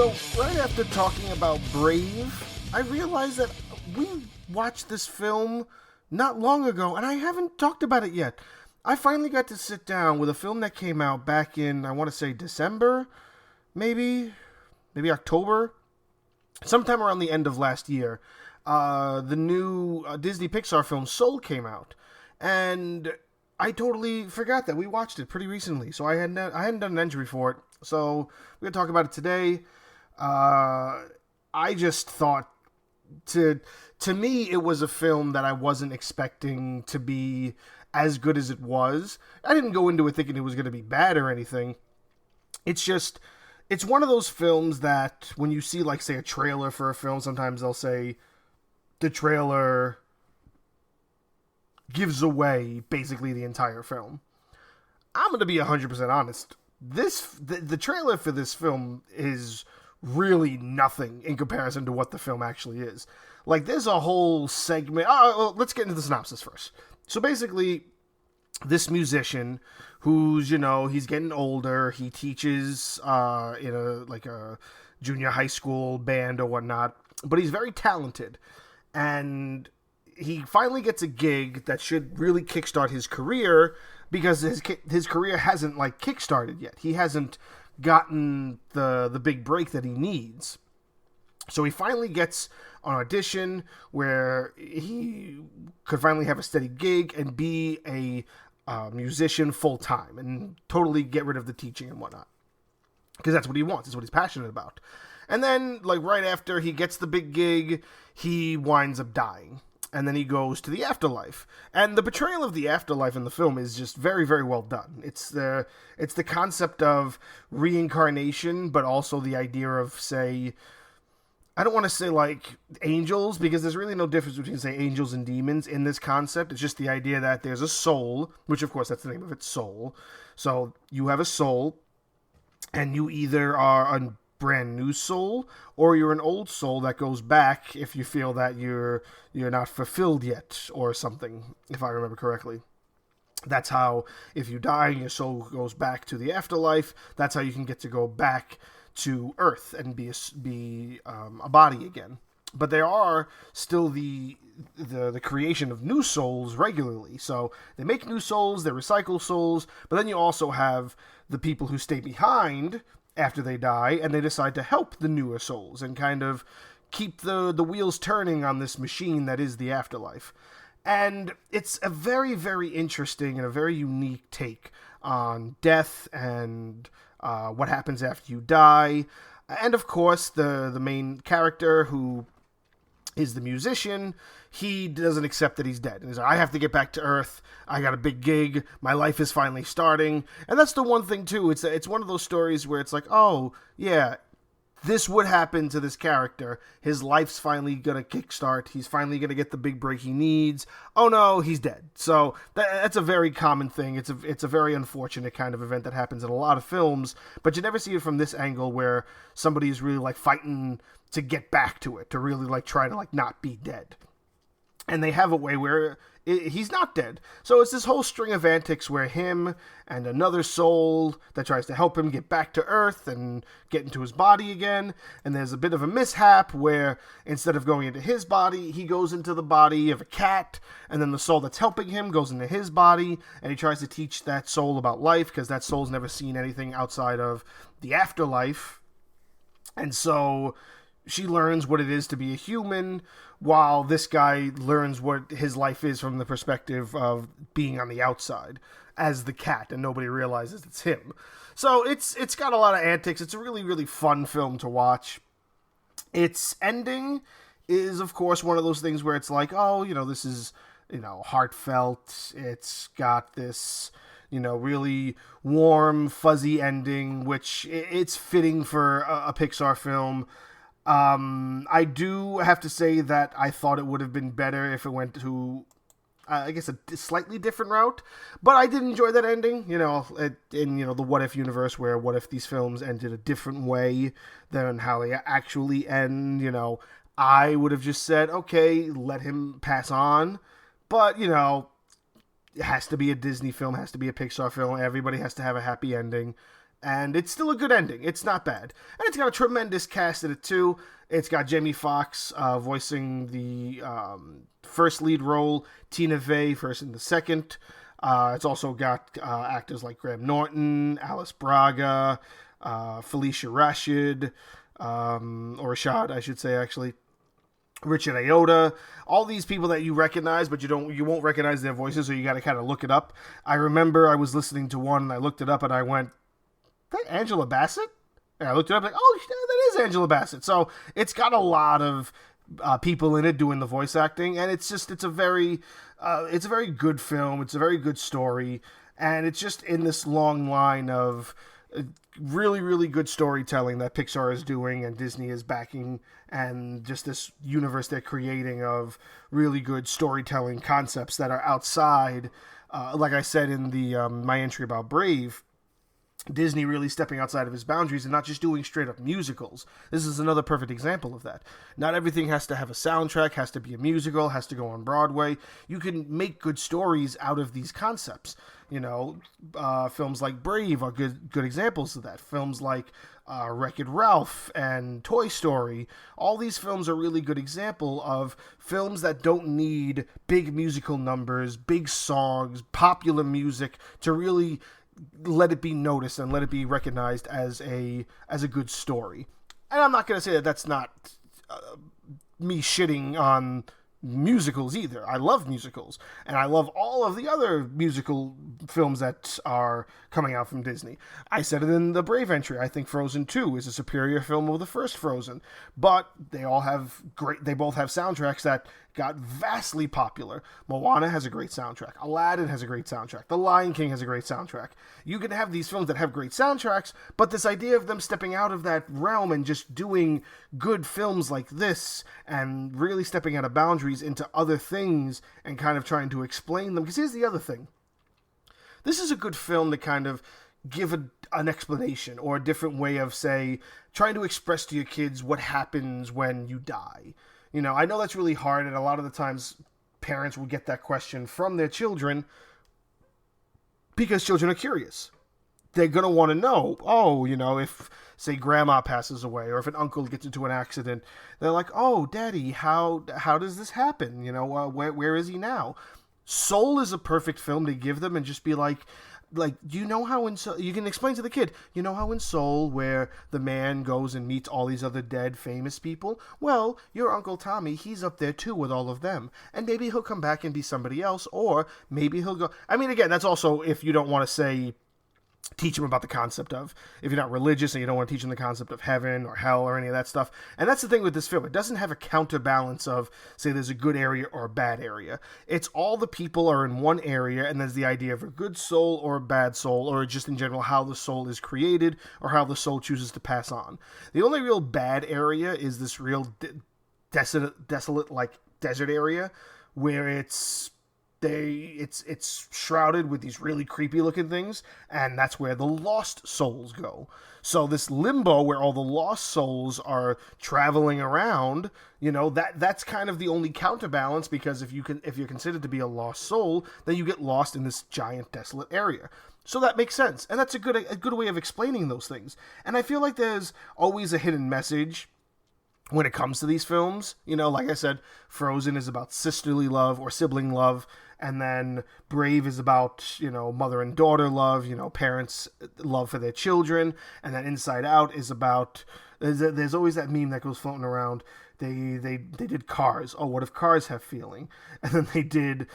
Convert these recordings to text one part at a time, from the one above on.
So, right after talking about Brave, I realized that we watched this film not long ago, and I haven't talked about it yet. I finally got to sit down with a film that came out back in, I want to say December, maybe October, sometime around the end of last year. The new Disney Pixar film Soul came out, and I totally forgot that we watched it pretty recently. So I hadn't done an entry for it. So we're gonna talk about it today. I just thought to me it was a film that I wasn't expecting to be as good as it was. I didn't go into it thinking it was going to be bad or anything. It's one of those films that when you see, like, say, a trailer for a film, sometimes they'll say the trailer gives away basically the entire film. I'm going to be 100% honest. The trailer for this film is really nothing in comparison to what the film actually is. Like, there's a whole segment. Well, let's get into the synopsis first. So basically, this musician who's, he's getting older, he teaches in a junior high school band or whatnot, but he's very talented. And he finally gets a gig that should really kickstart his career because his career hasn't, like, kickstarted yet. He hasn't gotten the big break that he needs. So he finally gets an audition where he could finally have a steady gig and be a musician full-time and totally get rid of the teaching and whatnot. Because that's what he wants. It's what he's passionate about. And then, like, right after he gets the big gig, he winds up dying. And then he goes to the afterlife. And the portrayal of the afterlife in the film is just very, very well done. It's the concept of reincarnation, but also the idea of, say, I don't want to say, like, angels, because there's really no difference between, say, angels and demons in this concept. It's just the idea that there's a soul, which, of course, that's the name of it, soul. So you have a soul, and you either are a brand new soul, or you're an old soul that goes back if you feel that you're not fulfilled yet, or something, if I remember correctly. That's how, if you die and your soul goes back to the afterlife, that's how you can get to go back to Earth and be a body again. But there are still the creation of new souls regularly. So they make new souls, they recycle souls, but then you also have the people who stay behind after they die, and they decide to help the newer souls and kind of keep the wheels turning on this machine that is the afterlife. And it's a very, very interesting and a very unique take on death and what happens after you die. And of course, the main character, who is the musician, he doesn't accept that he's dead. And he's like, I have to get back to Earth. I got a big gig. My life is finally starting. And that's the one thing, too. It's one of those stories where it's like, oh, yeah, this would happen to this character. His life's finally going to kickstart. He's finally going to get the big break he needs. Oh, no, he's dead. So that's a very common thing. It's a very unfortunate kind of event that happens in a lot of films, but you never see it from this angle where somebody is really, like, fighting to get back to it, to really, like, try to, like, not be dead. And they have a way where he's not dead. So it's this whole string of antics where him and another soul that tries to help him get back to Earth and get into his body again. And there's a bit of a mishap where instead of going into his body, he goes into the body of a cat. And then the soul that's helping him goes into his body. And he tries to teach that soul about life because that soul's never seen anything outside of the afterlife. And so she learns what it is to be a human, while this guy learns what his life is from the perspective of being on the outside as the cat, and nobody realizes it's him. So it's got a lot of antics. It's a really, really fun film to watch. Its ending is, of course, one of those things where it's like, oh, this is, heartfelt. It's got this, really warm, fuzzy ending, which it's fitting for a Pixar film. I do have to say that I thought it would have been better if it went to, I guess, a slightly different route, but I did enjoy that ending, in, the What If universe, where what if these films ended a different way than how they actually end, I would have just said, okay, let him pass on, but, it has to be a Disney film, has to be a Pixar film, everybody has to have a happy ending. And it's still a good ending. It's not bad. And it's got a tremendous cast in it, too. It's got Jamie Foxx voicing the first lead role, Tina Fey first and the second. It's also got actors like Graham Norton, Alice Braga, Felicia Rashad, or Rashad, I should say, actually. Richard Ayoade, all these people that you recognize, but you won't recognize their voices, so you got to kind of look it up. I remember I was listening to one, and I looked it up, and I went, "That Angela Bassett?" And I looked it up, like, "Oh, that is Angela Bassett." So it's got a lot of people in it doing the voice acting, and it's a very good film. It's a very good story, and it's just in this long line of really, really good storytelling that Pixar is doing and Disney is backing, and just this universe they're creating of really good storytelling concepts that are outside, like I said in the my entry about Brave, Disney really stepping outside of his boundaries and not just doing straight up musicals. This is another perfect example of that. Not everything has to have a soundtrack, has to be a musical, has to go on Broadway. You can make good stories out of these concepts. Films like Brave are good examples of that. Films like Wreck-It Ralph and Toy Story, all these films are really good example of films that don't need big musical numbers, big songs, popular music to really let it be noticed and let it be recognized as a good story. And I'm not going to say that that's not me shitting on musicals either. I love musicals, and I love all of the other musical films that are coming out from Disney. I said it in the Brave entry. I think Frozen 2 is a superior film over the first Frozen, but they both have soundtracks that got vastly popular. Moana has a great soundtrack. Aladdin has a great soundtrack. The Lion King has a great soundtrack. You can have these films that have great soundtracks, but this idea of them stepping out of that realm and just doing good films like this and really stepping out of boundaries into other things and kind of trying to explain them. Because here's the other thing. This is a good film to kind of give an explanation or a different way of, say, trying to express to your kids what happens when you die. I know that's really hard, and a lot of the times parents will get that question from their children because children are curious. They're going to want to know, if, say, grandma passes away or if an uncle gets into an accident, they're like, "Oh, Daddy, how does this happen? Where is he now?" Soul is a perfect film to give them and just be like, do you know how in Soul, you can explain to the kid, you know how in Soul where the man goes and meets all these other dead famous people? Well, your Uncle Tommy, he's up there too with all of them. And maybe he'll come back and be somebody else, or maybe he'll go... I mean, again, that's also if you don't want to say... teach them about the concept of, if you're not religious and you don't want to teach them the concept of heaven or hell or any of that stuff. And that's the thing with this film. It doesn't have a counterbalance of, say, there's a good area or a bad area. It's all the people are in one area, and there's the idea of a good soul or a bad soul, or just in general how the soul is created or how the soul chooses to pass on. The only real bad area is this real desolate like desert area where it's shrouded with these really creepy looking things, and that's where the lost souls go. So this limbo where all the lost souls are traveling around, that's kind of the only counterbalance, because if you're considered to be a lost soul, then you get lost in this giant desolate area. So that makes sense, and that's a good way of explaining those things. And I feel like there's always a hidden message when it comes to these films. Like I said, Frozen is about sisterly love or sibling love, and then Brave is about, mother and daughter love, parents' love for their children, and then Inside Out is about, there's always that meme that goes floating around, they did Cars. Oh, what if cars have feeling? And then they did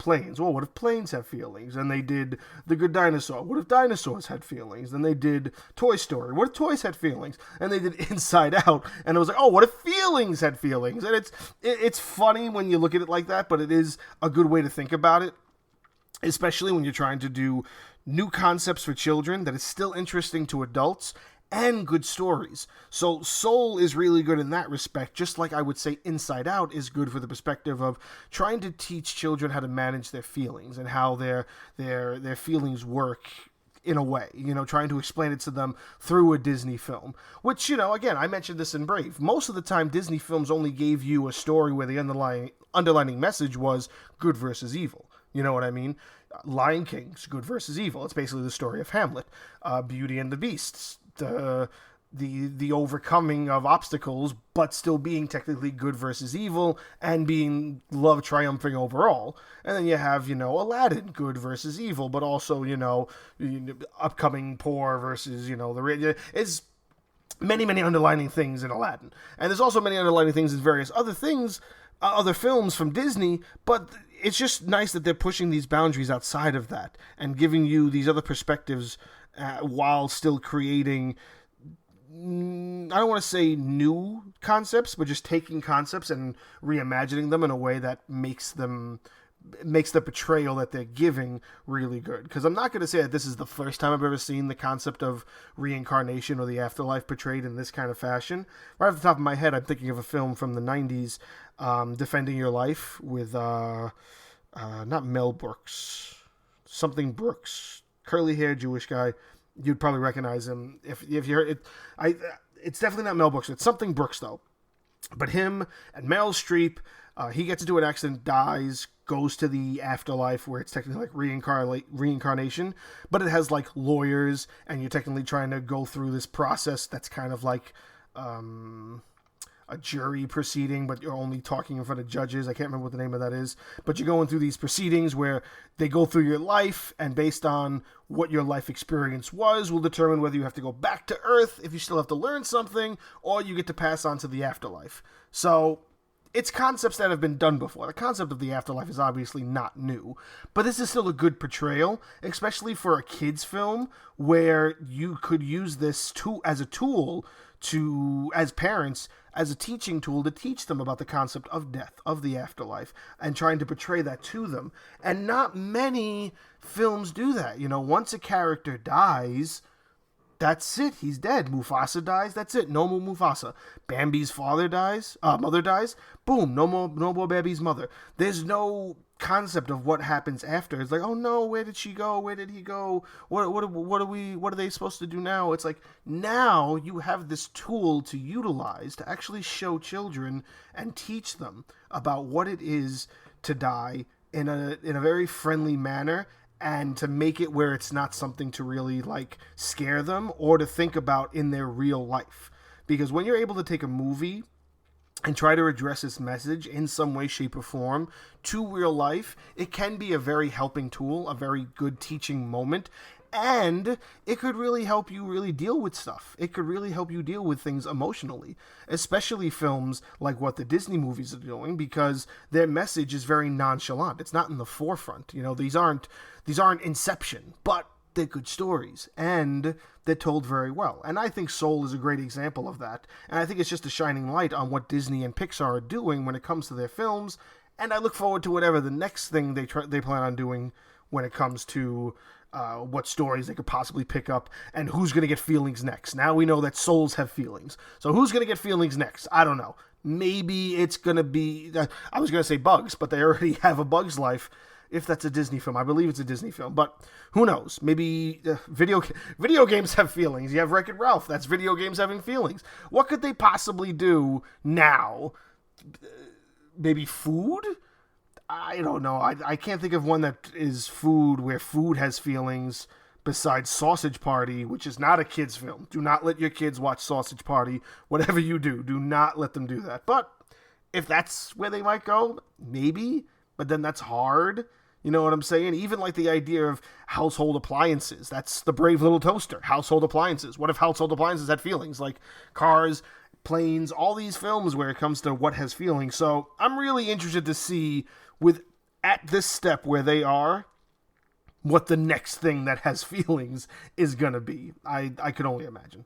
Planes. Oh, what if planes have feelings? And they did The Good Dinosaur. What if dinosaurs had feelings? Then they did Toy Story. What if toys had feelings? And they did Inside Out. And it was like, oh, what if feelings had feelings? And it's funny when you look at it like that, but it is a good way to think about it, especially when you're trying to do new concepts for children that is still interesting to adults and good stories. So Soul is really good in that respect, just like I would say Inside Out is good for the perspective of trying to teach children how to manage their feelings and how their feelings work in a way, trying to explain it to them through a Disney film. Which, again, I mentioned this in Brave. Most of the time, Disney films only gave you a story where the underlining message was good versus evil. You know what I mean? Lion King's good versus evil. It's basically the story of Hamlet. Beauty and the Beasts, the overcoming of obstacles, but still being technically good versus evil, and being love triumphing overall. And then you have, Aladdin, good versus evil, but also, upcoming poor versus, the rich. It's many, many underlining things in Aladdin. And there's also many underlining things in various other things, other films from Disney, but it's just nice that they're pushing these boundaries outside of that and giving you these other perspectives while still creating, I don't want to say new concepts, but just taking concepts and reimagining them in a way that makes the portrayal that they're giving really good. Because I'm not going to say that this is the first time I've ever seen the concept of reincarnation or the afterlife portrayed in this kind of fashion. Right off the top of my head, I'm thinking of a film from the 90s, Defending Your Life, with not Mel Brooks, something Brooks, curly-haired Jewish guy. You'd probably recognize him if you heard it. It's definitely not Mel Brooks. It's something Brooks, though. But him and Meryl Streep, he gets into an accident, dies, goes to the afterlife where it's technically like reincarnation, but it has like lawyers, and you're technically trying to go through this process that's kind of like a jury proceeding, but you're only talking in front of judges. I can't remember what the name of that is, but you're going through these proceedings where they go through your life, and based on what your life experience was, will determine whether you have to go back to Earth, if you still have to learn something, or you get to pass on to the afterlife. So it's concepts that have been done before. The concept of the afterlife is obviously not new, but this is still a good portrayal, especially for a kid's film, where you could use this as a tool to, as parents, as a teaching tool to teach them about the concept of death, of the afterlife, and trying to portray that to them. And not many films do that. Once a character dies, that's it. He's dead. Mufasa dies. That's it. No more Mufasa. Bambi's mother dies. Boom. No more Bambi's mother. There's no concept of what happens after. It's like, oh no, where did she go? Where did he go? What are they supposed to do now? It's like, now you have this tool to utilize to actually show children and teach them about what it is to die in a very friendly manner, and to make it where it's not something to really like scare them or to think about in their real life. Because when you're able to take a movie and try to address this message in some way, shape, or form to real life, it can be a very helping tool, a very good teaching moment, and it could really help you really deal with stuff. It could really help you deal with things emotionally, especially films like what the Disney movies are doing, because their message is very nonchalant. It's not in the forefront. These aren't Inception, but they're good stories, and they're told very well. And I think Soul is a great example of that. And I think it's just a shining light on what Disney and Pixar are doing when it comes to their films. And I look forward to whatever the next thing they plan on doing when it comes to what stories they could possibly pick up and who's going to get feelings next. Now we know that souls have feelings. So who's going to get feelings next? I don't know. Maybe it's going to be... I was going to say Bugs, but they already have A Bug's Life, if that's a Disney film. I believe it's a Disney film, but who knows? Maybe video games have feelings. You have Wreck-It Ralph. That's video games having feelings. What could they possibly do now? Maybe food? I don't know. I can't think of one that is food where food has feelings besides Sausage Party, which is not a kid's film. Do not let your kids watch Sausage Party. Whatever you do not let them do that. But if that's where they might go, maybe. But then that's hard. You know what I'm saying? Even like the idea of household appliances. That's The Brave Little Toaster. Household appliances. What if household appliances had feelings? Like cars, planes, all these films where it comes to what has feelings. So I'm really interested to see, at this step where they are, what the next thing that has feelings is going to be. I could only imagine.